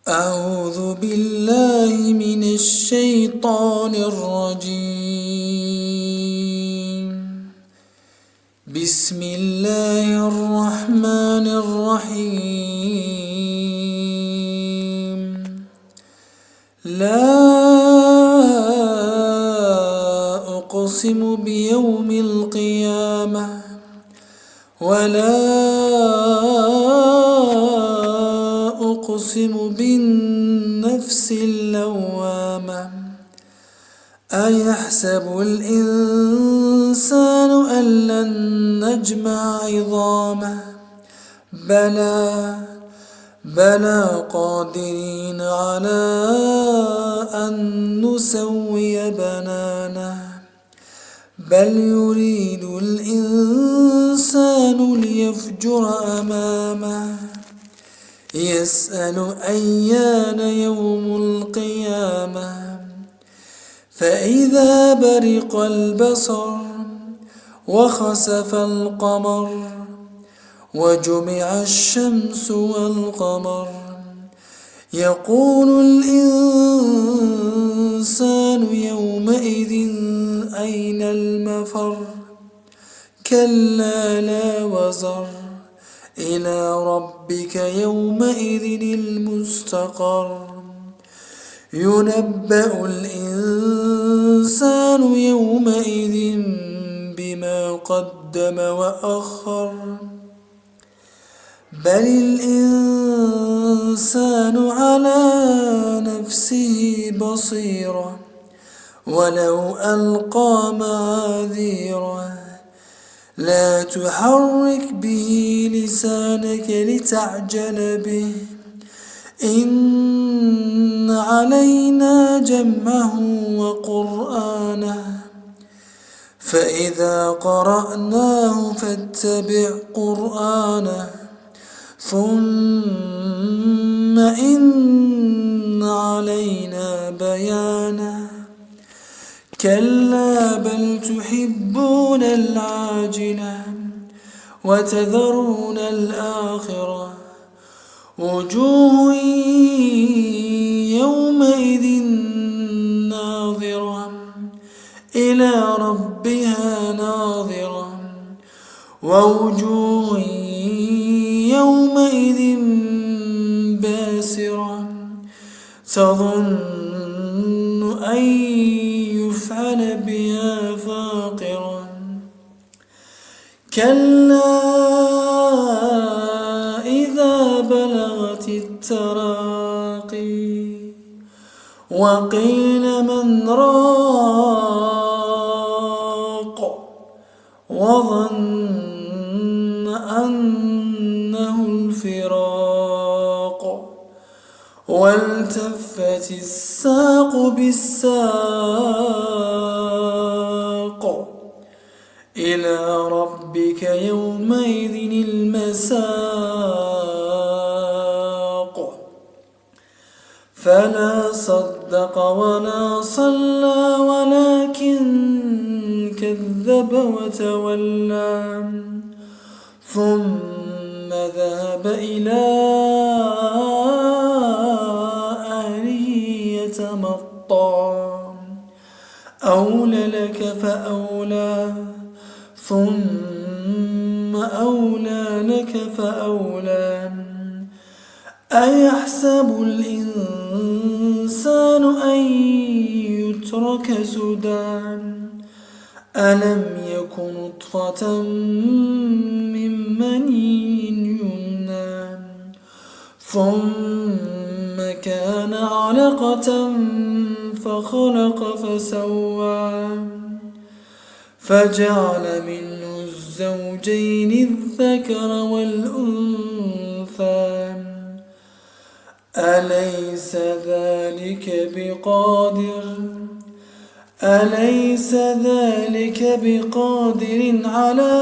أعوذ بالله من الشيطان الرجيم. بسم الله الرحمن الرحيم. لا أقسم بيوم القيامة ولا أقسم بالنفس اللوامة أيحسب الإنسان أن لن نجمع عظامه بلى قادرين على أن نسوي بنانه بل يريد الإنسان ليفجر أمامه يسأل أيان يوم القيامة فإذا برق البصر وخسف القمر وجمع الشمس والقمر يقول الإنسان يومئذ أين المفر كلا لا وزر إلى ربك يومئذ المستقر ينبأ الإنسان يومئذ بما قدم وأخر بل الإنسان على نفسه بصيرة ولو ألقى معاذيره لا تحرك به لسانك لتعجل به إن علينا جمعه وقرآنه فإذا قرأناه فاتبع قرآنه ثم إن علينا بيانه كلا بل تحبون العاجلة وتذرون الآخرة وجوه يومئذ ناظرة إلى ربها ناظرة ووجوه يومئذ باسرة تظن أن يفعل بها فاقرة كلا إذا بلغت التراقي وقيل من راق وظن أنه الفراق والتفت الساق بالساق إلى ربك يومئذ المساق فلا صدق ولا صلى ولكن كذب وتولى ثم ذهب إلى أهله يتمطى أولى لك فأولى ثم أولى لك فأولى أيحسب الإنسان أن يترك سدى ألم يكن نطفة من مني يمنى ثم كان علقة فخلق فسوى فجعل منه الزوجين الذكر والأنثى أليس ذلك بقادر على